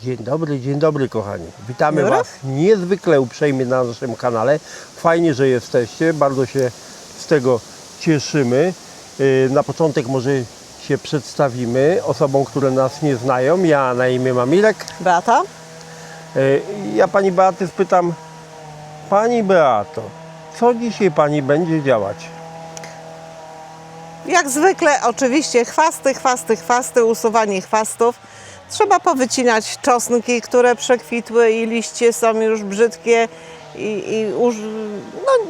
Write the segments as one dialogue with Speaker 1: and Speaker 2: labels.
Speaker 1: Dzień dobry kochani. Witamy
Speaker 2: Dobra.
Speaker 1: Was niezwykle uprzejmie na naszym kanale. Fajnie, że jesteście, bardzo się z tego cieszymy. Na początek może się przedstawimy osobom, które nas nie znają. Ja na imię mam Mirek.
Speaker 2: Beata?
Speaker 1: Ja Pani Beaty spytam, Pani Beato, co dzisiaj Pani będzie działać?
Speaker 2: Jak zwykle oczywiście chwasty, usuwanie chwastów. Trzeba powycinać czosnki, które przekwitły i liście są już brzydkie i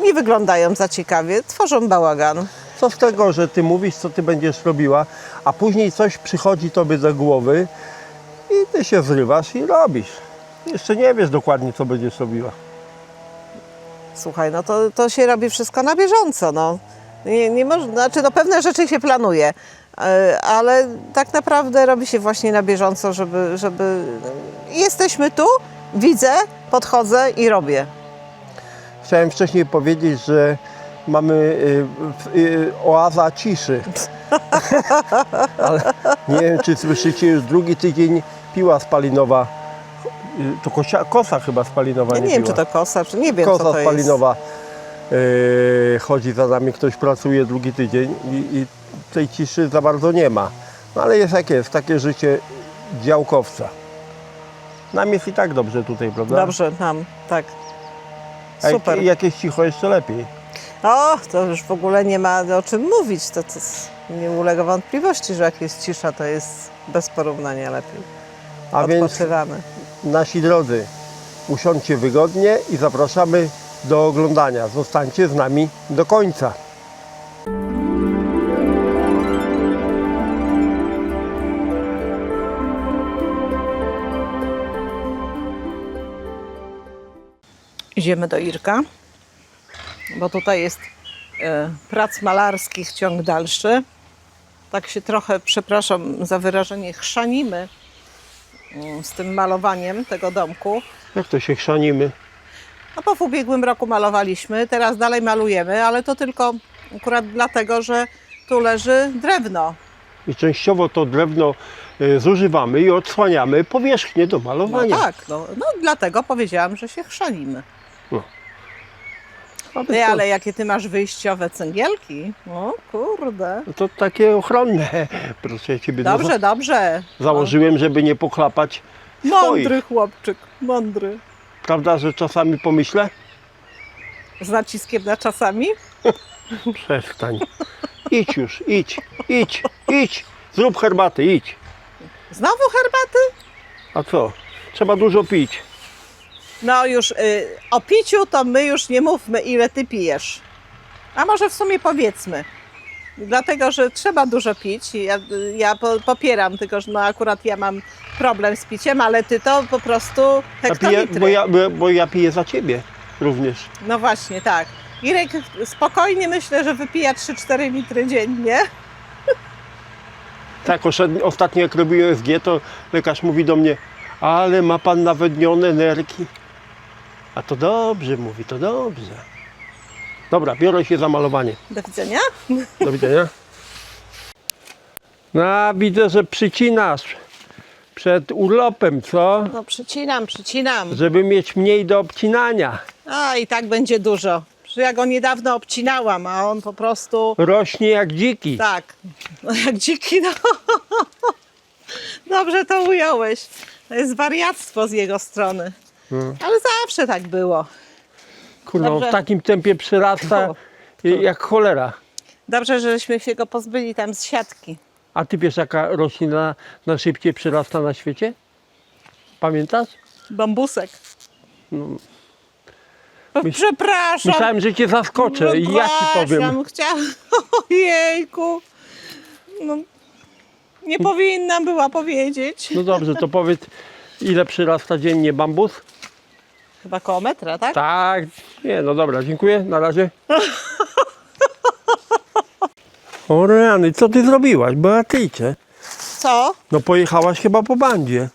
Speaker 2: nie wyglądają za ciekawie, tworzą bałagan.
Speaker 1: Co z tego, że Ty mówisz, co Ty będziesz robiła, a później coś przychodzi Tobie do głowy i Ty się zrywasz i robisz. Jeszcze nie wiesz dokładnie, co będziesz robiła.
Speaker 2: Słuchaj, no to się robi wszystko na bieżąco, no. Nie można, znaczy no pewne rzeczy się planuje, ale tak naprawdę robi się właśnie na bieżąco, żeby... Jesteśmy tu, widzę, podchodzę i robię.
Speaker 1: Chciałem wcześniej powiedzieć, że mamy oaza ciszy. Ale nie wiem, czy słyszycie, już drugi tydzień piła spalinowa, to kosa chyba spalinowa,
Speaker 2: Ja nie wiem, czy to kosa, czy nie wiem,
Speaker 1: kosa
Speaker 2: co to
Speaker 1: spalinowa chodzi za nami, ktoś pracuje drugi tydzień i tej ciszy za bardzo nie ma. No ale jest jak jest, takie życie działkowca. Nam jest i tak dobrze tutaj, prawda?
Speaker 2: Dobrze, mam, tak.
Speaker 1: A
Speaker 2: Super.
Speaker 1: jak jest cicho, jeszcze lepiej.
Speaker 2: O, to już w ogóle nie ma o czym mówić. To nie ulega wątpliwości, że jak jest cisza, to jest bez porównania lepiej.
Speaker 1: A więc
Speaker 2: Odpoczywamy.
Speaker 1: nasi drodzy, usiądźcie wygodnie i zapraszamy do oglądania. Zostańcie z nami do końca.
Speaker 2: Idziemy do Irka, bo tutaj jest prac malarskich ciąg dalszy. Tak się trochę, przepraszam za wyrażenie, chrzanimy z tym malowaniem tego domku.
Speaker 1: Jak to się chrzanimy?
Speaker 2: No bo w ubiegłym roku malowaliśmy, teraz dalej malujemy, ale to tylko akurat dlatego, że tu leży drewno.
Speaker 1: I częściowo to drewno zużywamy i odsłaniamy powierzchnię do
Speaker 2: No
Speaker 1: malowania.
Speaker 2: tak, no dlatego powiedziałam, że się chrzanimy.
Speaker 1: Aby
Speaker 2: Ty,
Speaker 1: to,
Speaker 2: ale jakie ty masz wyjściowe cęgielki? O kurde.
Speaker 1: to takie ochronne, proszę Ciebie.
Speaker 2: Dobrze, dobrze.
Speaker 1: Założyłem, żeby nie pochlapać
Speaker 2: Mądry
Speaker 1: swoich.
Speaker 2: chłopczyk, mądry.
Speaker 1: Prawda, że czasami pomyślę?
Speaker 2: Z naciskiem na czasami?
Speaker 1: Przestań. Idź już, idź. Zrób herbatę, idź.
Speaker 2: Znowu herbaty?
Speaker 1: A co? Trzeba dużo pić.
Speaker 2: No już o piciu to my już nie mówmy, ile ty pijesz. A może w sumie powiedzmy. Dlatego, że trzeba dużo pić. Ja popieram, tylko że no akurat ja mam problem z piciem, ale ty to po prostu
Speaker 1: Ja piję,
Speaker 2: hektolitry.
Speaker 1: bo ja piję za Ciebie również.
Speaker 2: No właśnie, tak. Irek spokojnie myślę, że wypija 3-4 litry dziennie.
Speaker 1: Tak, ostatnio jak robiłem USG, to lekarz mówi do mnie, ale ma Pan nawodnione nerki. A to dobrze, mówi, to dobrze. Dobra, biorę się za malowanie.
Speaker 2: Do widzenia.
Speaker 1: Do widzenia. No, widzę, że przycinasz przed urlopem, co?
Speaker 2: No przycinam.
Speaker 1: Żeby mieć mniej do obcinania.
Speaker 2: A i tak będzie dużo. Że ja go niedawno obcinałam, a on po prostu
Speaker 1: Rośnie jak dziki.
Speaker 2: tak, no jak dziki, no. Dobrze to ująłeś. To jest wariactwo z jego strony. Ale zawsze tak było.
Speaker 1: Kurwa,
Speaker 2: Dobrze.
Speaker 1: w takim tempie przyrasta jak cholera.
Speaker 2: Dobrze, żeśmy się go pozbyli tam z siatki.
Speaker 1: A ty wiesz, jaka roślina najszybciej przyrasta na świecie? Pamiętasz?
Speaker 2: Bambusek.
Speaker 1: No.
Speaker 2: Przepraszam.
Speaker 1: Myślałem, że cię zaskoczę i ja ci powiem.
Speaker 2: Chciałam. Ojejku. No, nie powinnam była powiedzieć.
Speaker 1: No dobrze, to powiedz, ile przyrasta dziennie bambus?
Speaker 2: Chyba koło metra, tak?
Speaker 1: Tak, nie, no dobra, dziękuję, na razie. O rany, co ty zrobiłaś, Beatyjcie?
Speaker 2: Co?
Speaker 1: No pojechałaś chyba po bandzie.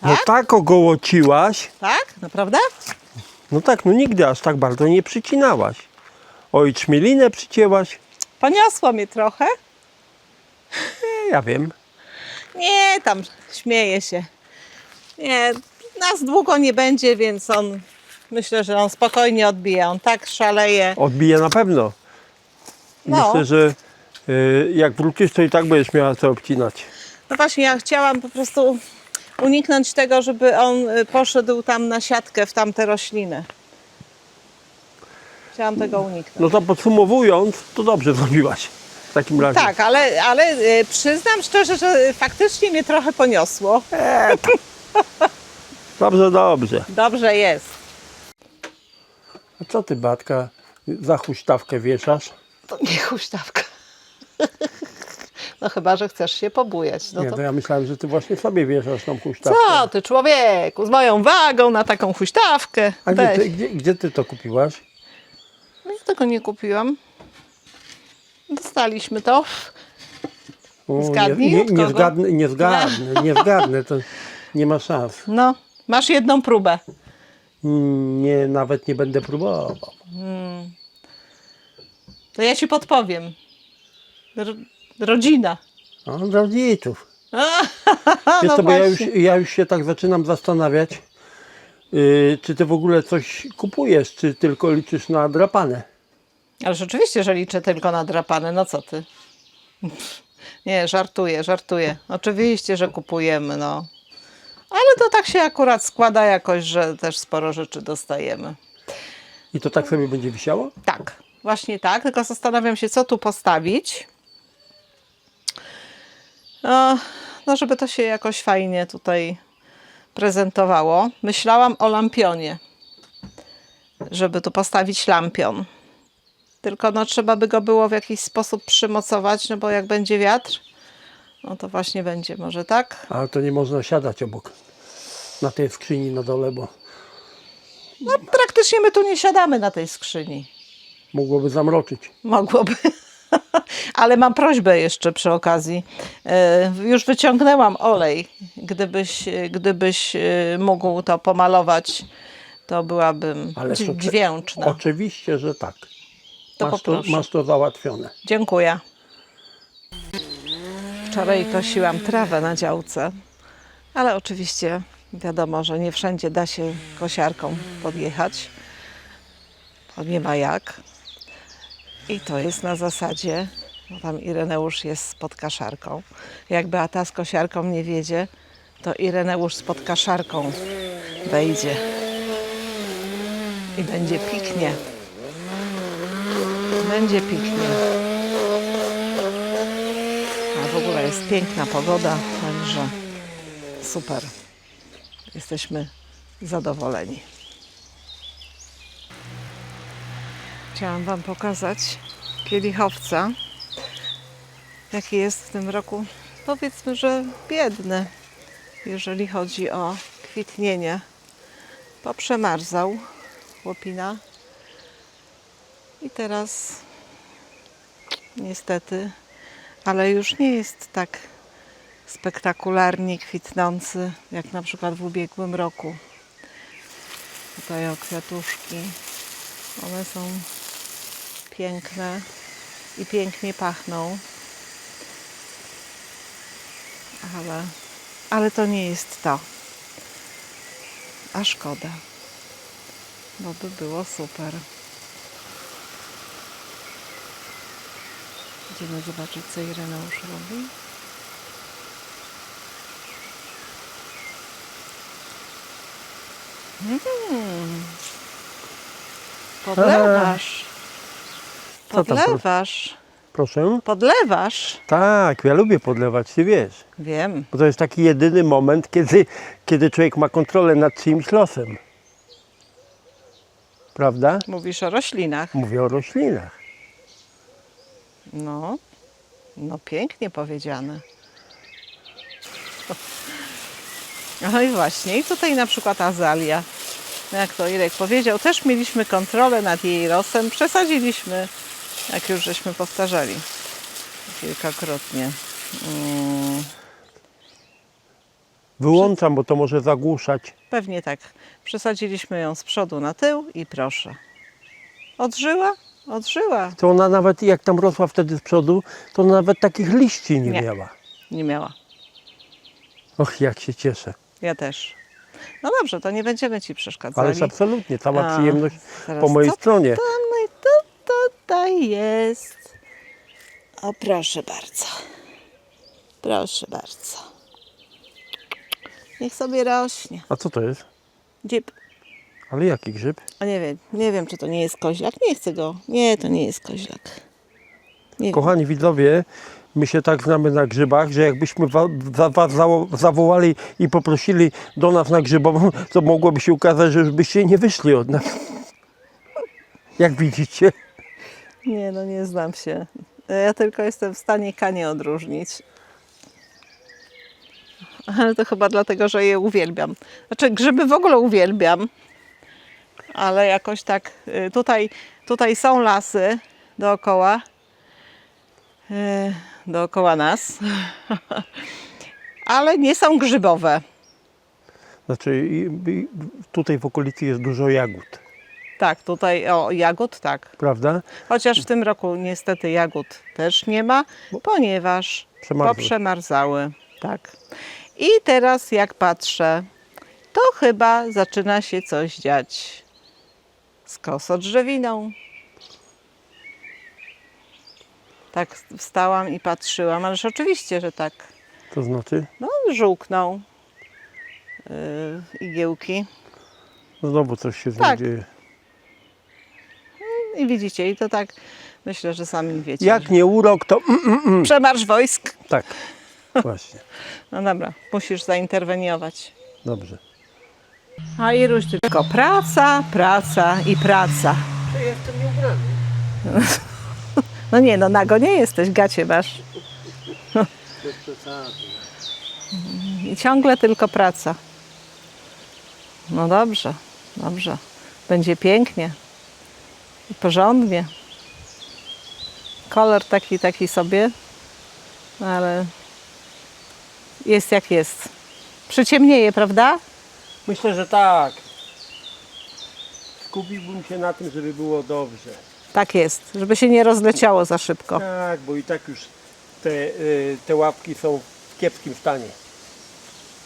Speaker 1: No
Speaker 2: Tak?
Speaker 1: tak ogołociłaś.
Speaker 2: Tak? Naprawdę?
Speaker 1: No tak, no nigdy aż tak bardzo nie przycinałaś. Oj, czmielinę przycięłaś.
Speaker 2: Poniosło mnie trochę.
Speaker 1: Ja wiem.
Speaker 2: Nie, tam śmieję się. Nie, nas długo nie będzie, więc myślę, że on spokojnie odbija. On tak szaleje.
Speaker 1: Odbije na pewno.
Speaker 2: No.
Speaker 1: Myślę, że jak wrócisz, to i tak będziesz miała co obcinać.
Speaker 2: No właśnie, ja chciałam po prostu uniknąć tego, żeby on poszedł tam na siatkę w tamte rośliny. Chciałam tego uniknąć.
Speaker 1: No to podsumowując, to dobrze zrobiłaś w takim razie.
Speaker 2: Tak, ale przyznam szczerze, że faktycznie mnie trochę poniosło.
Speaker 1: Dobrze, dobrze.
Speaker 2: Dobrze jest.
Speaker 1: A co ty, Batka, za huśtawkę wieszasz?
Speaker 2: To nie huśtawka. No chyba, że chcesz się pobujać. No
Speaker 1: Nie,
Speaker 2: to...
Speaker 1: to ja myślałem, że ty właśnie sobie wieszasz tą huśtawkę.
Speaker 2: Co ty, człowieku, z moją wagą na taką huśtawkę.
Speaker 1: A
Speaker 2: Weź.
Speaker 1: gdzie ty to kupiłaś?
Speaker 2: No ja tego nie kupiłam. Dostaliśmy to.
Speaker 1: O,
Speaker 2: Zgadnij,
Speaker 1: nie,
Speaker 2: od
Speaker 1: nie,
Speaker 2: kogo?
Speaker 1: zgadnę, nie zgadnę, to nie ma szans.
Speaker 2: No, masz jedną próbę.
Speaker 1: Nie, nawet nie będę próbował.
Speaker 2: To ja ci podpowiem. Rodzina.
Speaker 1: Od rodziców.
Speaker 2: No
Speaker 1: Wiesz co, bo
Speaker 2: właśnie.
Speaker 1: ja już się tak zaczynam zastanawiać, czy ty w ogóle coś kupujesz, czy tylko liczysz na drapane.
Speaker 2: Ale rzeczywiście, że liczę tylko na drapane, no co ty? Nie, żartuję. Oczywiście, że kupujemy, no. Ale to tak się akurat składa jakoś, że też sporo rzeczy dostajemy.
Speaker 1: I to tak sobie będzie wisiało?
Speaker 2: Tak, właśnie tak, tylko zastanawiam się, co tu postawić. No, żeby to się jakoś fajnie tutaj prezentowało. Myślałam o lampionie, żeby tu postawić lampion. Tylko no, trzeba by go było w jakiś sposób przymocować, no bo jak będzie wiatr, no to właśnie będzie może tak.
Speaker 1: Ale to nie można siadać obok, na tej skrzyni na dole, bo
Speaker 2: No praktycznie my tu nie siadamy na tej skrzyni.
Speaker 1: mogłoby zamroczyć.
Speaker 2: Mogłoby. Ale mam prośbę jeszcze przy okazji. Już wyciągnęłam olej. Gdybyś mógł to pomalować, to byłabym dźwięczna.
Speaker 1: Oczywiście, że tak.
Speaker 2: To poproszę.
Speaker 1: Masz to załatwione.
Speaker 2: Dziękuję. Wczoraj kosiłam trawę na działce, ale oczywiście wiadomo, że nie wszędzie da się kosiarką podjechać. To nie ma jak. I to jest na zasadzie, no tam Ireneusz jest z podkaszarką. Jak Beata z kosiarką nie wiedzie, to Ireneusz z podkaszarką wejdzie. I będzie piknie. Będzie piknie. A w ogóle jest piękna pogoda, także super. Jesteśmy zadowoleni. Chciałam Wam pokazać kielichowca, jaki jest w tym roku, powiedzmy, że biedny, jeżeli chodzi o kwitnienie. Poprzemarzał chłopina i teraz niestety, ale już nie jest tak spektakularnie kwitnący, jak na przykład w ubiegłym roku. Tutaj o kwiatuszki. One są piękne i pięknie pachną. Ale to nie jest to. A szkoda. Bo by było super. Idziemy zobaczyć, co Ireneusz robi. Podlewasz.
Speaker 1: Co tam,
Speaker 2: Podlewasz.
Speaker 1: Proszę?
Speaker 2: Podlewasz.
Speaker 1: Tak, ja lubię podlewać, ty wiesz.
Speaker 2: Wiem.
Speaker 1: Bo to jest taki jedyny moment, kiedy człowiek ma kontrolę nad czyimś losem. Prawda?
Speaker 2: Mówisz o roślinach.
Speaker 1: Mówię o roślinach.
Speaker 2: No pięknie powiedziane. No i właśnie, i tutaj na przykład azalia. Jak to Irek powiedział, też mieliśmy kontrolę nad jej rosem. Przesadziliśmy, jak już żeśmy powtarzali kilkakrotnie.
Speaker 1: Wyłączam, bo to może zagłuszać.
Speaker 2: Pewnie tak. Przesadziliśmy ją z przodu na tył i proszę. Odżyła? Odżyła.
Speaker 1: To ona nawet, jak tam rosła wtedy z przodu, to ona nawet takich liści nie miała.
Speaker 2: Nie miała.
Speaker 1: Och, jak się cieszę.
Speaker 2: Ja też. No dobrze, to nie będziemy Ci przeszkadzali.
Speaker 1: Ależ absolutnie, cała
Speaker 2: A,
Speaker 1: przyjemność
Speaker 2: zaraz,
Speaker 1: po mojej
Speaker 2: co
Speaker 1: stronie.
Speaker 2: No i to tutaj jest. O, proszę bardzo. Proszę bardzo. Niech sobie rośnie.
Speaker 1: A co to jest?
Speaker 2: Dzip.
Speaker 1: Ale jaki grzyb?
Speaker 2: A nie wiem, czy to nie jest koźlak. Nie chcę go. Nie, to nie jest koźlak. Nie wiem.
Speaker 1: Kochani widzowie, my się tak znamy na grzybach, że jakbyśmy was zawołali i poprosili do nas na grzybową, to mogłoby się ukazać, że już byście nie wyszli od nas. Jak widzicie.
Speaker 2: Nie, no nie znam się. Ja tylko jestem w stanie kanie odróżnić. Ale to chyba dlatego, że je uwielbiam. Znaczy grzyby w ogóle uwielbiam, ale jakoś tak tutaj są lasy dookoła. Dookoła nas. Ale nie są grzybowe.
Speaker 1: Znaczy tutaj w okolicy jest dużo jagód,
Speaker 2: Tak, tutaj jagód, tak.
Speaker 1: prawda?
Speaker 2: Chociaż w tym roku niestety jagód też nie ma, ponieważ
Speaker 1: Przemarzły.
Speaker 2: poprzemarzały. Tak. I teraz jak patrzę, to chyba zaczyna się coś dziać z kosodrzewiną. Tak wstałam i patrzyłam, ależ oczywiście, że tak.
Speaker 1: To znaczy?
Speaker 2: No, żółkną igiełki.
Speaker 1: Znowu coś się
Speaker 2: Tak.
Speaker 1: dzieje.
Speaker 2: I widzicie, i to tak myślę, że sami wiecie.
Speaker 1: Jak nie urok, to
Speaker 2: Przemarsz wojsk.
Speaker 1: tak. Właśnie.
Speaker 2: No dobra, musisz zainterweniować.
Speaker 1: Dobrze.
Speaker 2: A Iruś, tylko praca, praca i praca.
Speaker 1: Ja jestem nieubrany.
Speaker 2: No nie, no nago nie jesteś, gacie masz. I ciągle tylko praca. No dobrze, dobrze. Będzie pięknie. I porządnie. Kolor taki sobie, ale jest jak jest. Przyciemnieje, prawda?
Speaker 1: Myślę, że tak. Skupiłbym się na tym, żeby było dobrze.
Speaker 2: Tak jest, żeby się nie rozleciało za szybko.
Speaker 1: Tak, bo i tak już te łapki są w kiepskim stanie.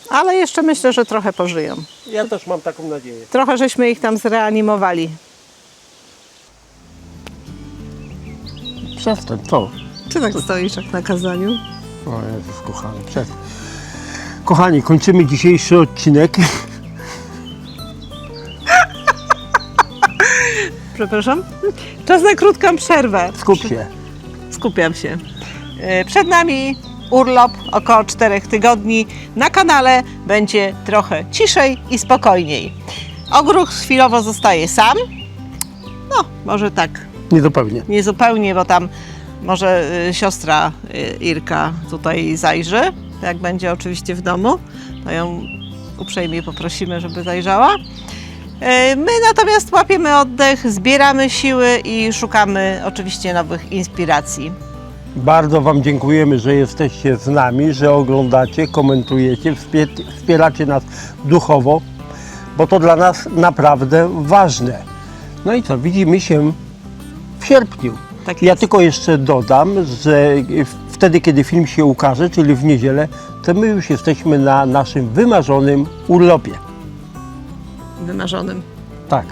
Speaker 2: Ale jeszcze myślę, że trochę pożyją.
Speaker 1: Ja też mam taką nadzieję.
Speaker 2: Trochę żeśmy ich tam zreanimowali.
Speaker 1: Przestań, co?
Speaker 2: Czy tak stoisz jak na kazaniu?
Speaker 1: O Jezus, kochany, przestań. Kochani, kończymy dzisiejszy odcinek.
Speaker 2: Przepraszam? Czas na krótką przerwę.
Speaker 1: Skup się.
Speaker 2: Skupiam się. Przed nami urlop około 4 tygodni. Na kanale będzie trochę ciszej i spokojniej. Ogród chwilowo zostaje sam. No, może tak
Speaker 1: Niezupełnie.
Speaker 2: niezupełnie, bo tam może siostra Irka tutaj zajrzy. Jak będzie oczywiście w domu, to ją uprzejmie poprosimy, żeby zajrzała. My natomiast łapiemy oddech, zbieramy siły i szukamy oczywiście nowych inspiracji.
Speaker 1: Bardzo Wam dziękujemy, że jesteście z nami, że oglądacie, komentujecie, wspieracie nas duchowo, bo to dla nas naprawdę ważne. No i co, widzimy się w sierpniu.
Speaker 2: Tak
Speaker 1: Ja
Speaker 2: jest.
Speaker 1: tylko jeszcze dodam, że wtedy, kiedy film się ukaże, czyli w niedzielę, to my już jesteśmy na naszym wymarzonym urlopie.
Speaker 2: Wymarzonym.
Speaker 1: Tak.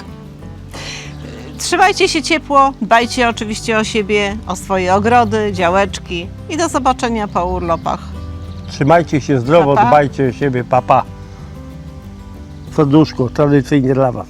Speaker 2: Trzymajcie się ciepło, dbajcie oczywiście o siebie, o swoje ogrody, działeczki i do zobaczenia po urlopach.
Speaker 1: Trzymajcie się zdrowo,
Speaker 2: Pa, pa.
Speaker 1: dbajcie o siebie, papa. Serduszko, tradycyjnie dla Was.